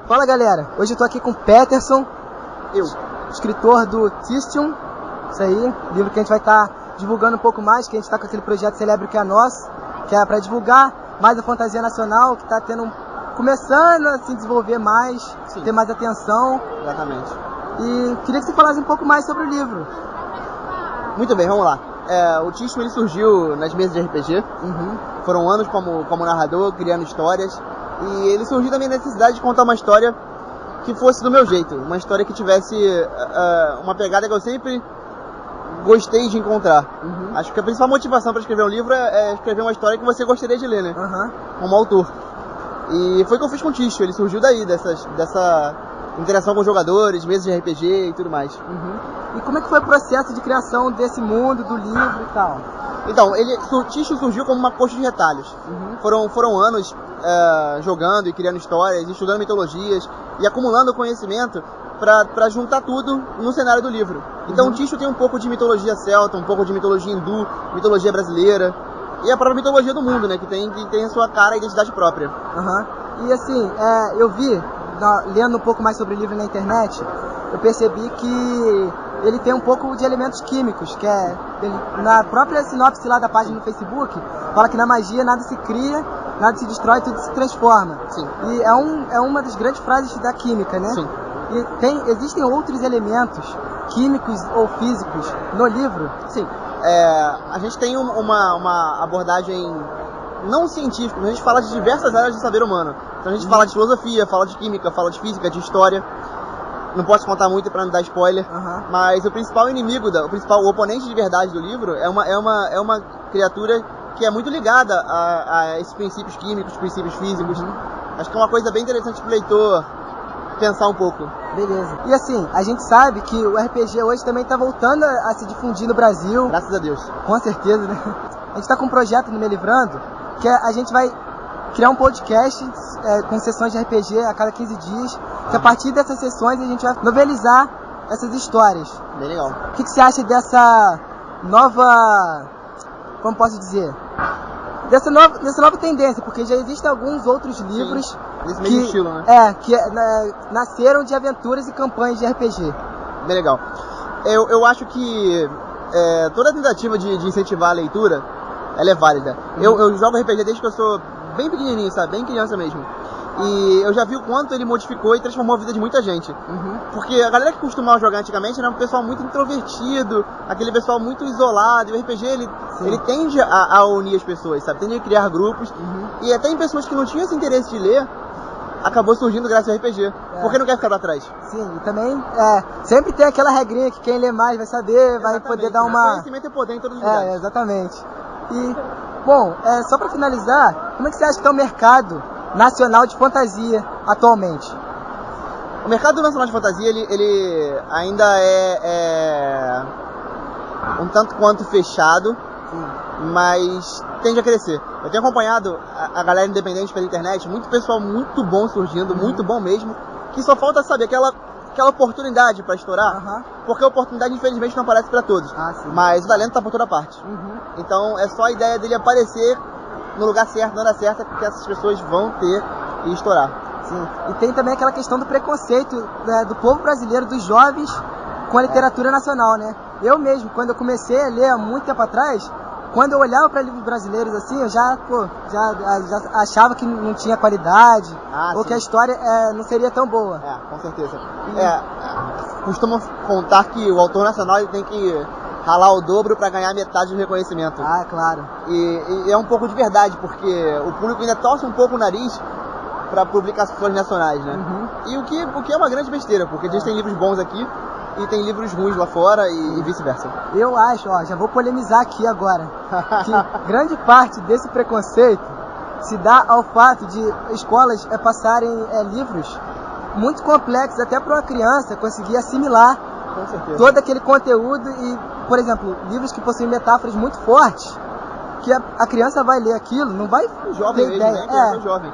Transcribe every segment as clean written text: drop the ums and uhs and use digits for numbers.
Fala galera, hoje eu tô aqui com o Peterson, escritor do Thistion, isso aí, livro que a gente vai estar divulgando um pouco mais, que a gente está com aquele projeto Celebre o que é Nosso, que é para divulgar mais a fantasia nacional, que está começando a se desenvolver mais, Sim. ter mais atenção. Exatamente. E queria que você falasse um pouco mais sobre o livro. Muito bem, vamos lá. O Thistion ele surgiu nas mesas de RPG. Foram anos como narrador, criando histórias. E ele surgiu da minha necessidade de contar uma história que fosse do meu jeito. Uma história que tivesse uma pegada que eu sempre gostei de encontrar. Acho que a principal motivação para escrever um livro é escrever uma história que você gostaria de ler, né? Como autor. E foi o que eu fiz com o Thistion. Ele surgiu daí, dessa interação com jogadores, mesas de RPG e tudo mais. E como é que foi o processo de criação desse mundo, do livro e tal? Então, o Thistion surgiu como uma coxa de retalhos. Foram anos jogando e criando histórias, estudando mitologias e acumulando conhecimento para juntar tudo no cenário do livro. Então o Thistion tem um pouco de mitologia celta, um pouco de mitologia hindu, mitologia brasileira e a própria mitologia do mundo, né, que tem a sua cara e identidade própria. E assim, eu vi, lendo um pouco mais sobre o livro na internet, eu percebi que ele tem um pouco de elementos químicos, que na própria sinopse lá da página no Facebook, fala que na magia nada se cria, nada se destrói, tudo se transforma. Sim. E é uma das grandes frases da química, né? Sim. E existem outros elementos químicos ou físicos no livro? Sim. A gente tem uma abordagem não científica, mas a gente fala de diversas áreas do saber humano. Então a gente fala de filosofia, fala de química, fala de física, de história. Não posso contar muito para não dar spoiler, mas o principal inimigo, o oponente de verdade do livro é uma criatura que é muito ligada a esses princípios químicos, princípios físicos. Acho que é uma coisa bem interessante pro leitor pensar um pouco. Beleza. E assim, a gente sabe que o RPG hoje também está voltando a se difundir no Brasil. Graças a Deus. Com certeza, né? A gente está com um projeto no Me Livrando, que a gente vai criar um podcast com sessões de RPG a cada 15 dias, que a partir dessas sessões a gente vai novelizar essas histórias. Bem legal. O que você acha dessa nova... como posso dizer? Dessa nova tendência, porque já existem alguns outros livros desse mesmo estilo, né? que nasceram de aventuras e campanhas de RPG. Bem legal. Eu acho que toda tentativa de incentivar a leitura, ela é válida. Eu jogo RPG desde que eu sou bem pequenininho, sabe? Bem criança mesmo. E eu já vi o quanto ele modificou e transformou a vida de muita gente. Porque a galera que costumava jogar antigamente era um pessoal muito introvertido, aquele pessoal muito isolado. E o RPG, ele tende a unir as pessoas, sabe? Tende a criar grupos. E até em pessoas que não tinham esse interesse de ler, acabou surgindo graças ao RPG. Porque não quer ficar pra trás. Sim, e também sempre tem aquela regrinha que quem lê mais vai saber, vai poder dar uma... Conhecimento é poder em todos os lugares. Exatamente. E, bom, só pra finalizar, como é que você acha que está o mercado nacional de fantasia atualmente? O mercado nacional de fantasia, ele ainda é um tanto quanto fechado, mas tende a crescer. Eu tenho acompanhado a galera independente pela internet, muito pessoal muito bom surgindo, muito bom mesmo, que só falta saber aquela oportunidade para estourar, porque a oportunidade infelizmente não aparece para todos, mas o talento tá por toda parte. Então é só a ideia dele aparecer no lugar certo, na hora certa, que essas pessoas vão ter e estourar. Sim. E tem também aquela questão do preconceito do povo brasileiro, dos jovens, com a literatura nacional, né? Eu mesmo, quando eu comecei a ler há muito tempo atrás, quando eu olhava para livros brasileiros assim, eu já achava que não tinha qualidade, ou que a história não seria tão boa. Com certeza. Costumam contar que o autor nacional ele tem que ralar o dobro para ganhar metade do reconhecimento. Claro. E é um pouco de verdade, porque o público ainda torce um pouco o nariz para publicações nacionais, né? E o que é uma grande besteira, porque a gente tem livros bons aqui e tem livros ruins lá fora e vice-versa. Eu acho, já vou polemizar aqui agora, que grande parte desse preconceito se dá ao fato de escolas passarem livros muito complexos, até para uma criança conseguir assimilar todo aquele conteúdo e, por exemplo, livros que possuem metáforas muito fortes, que a criança vai ler aquilo, não vai jovem ter mesmo, ideia. Né? Jovem.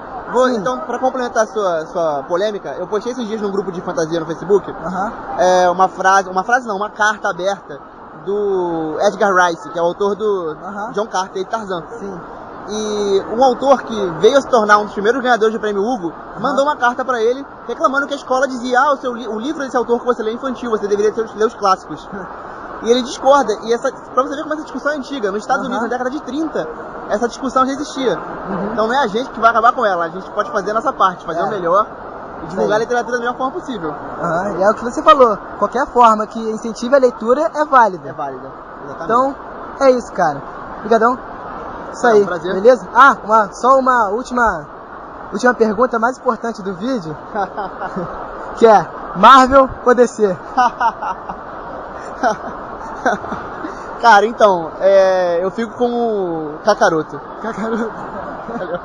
Então, para complementar a sua polêmica, eu postei esses dias num grupo de fantasia no Facebook uma carta aberta do Edgar Rice, que é o autor do John Carter e Tarzan. E um autor que veio a se tornar um dos primeiros ganhadores do prêmio Hugo mandou uma carta para ele reclamando que a escola dizia: o livro desse autor que você lê é infantil, você deveria ler os clássicos. E ele discorda. E pra você ver como essa discussão é antiga, nos Estados Unidos, na década de 30, essa discussão já existia. Então não é a gente que vai acabar com ela, a gente pode fazer a nossa parte, fazer o melhor e divulgar a literatura da melhor forma possível. E é o que você falou, qualquer forma que incentive a leitura é válida. É válida, exatamente. Então, é isso, cara. Obrigadão. Isso aí, prazer. beleza? Só uma última pergunta mais importante do vídeo, que é Marvel ou DC? Cara, então, eu fico como Kakaroto. Kakaroto. Valeu.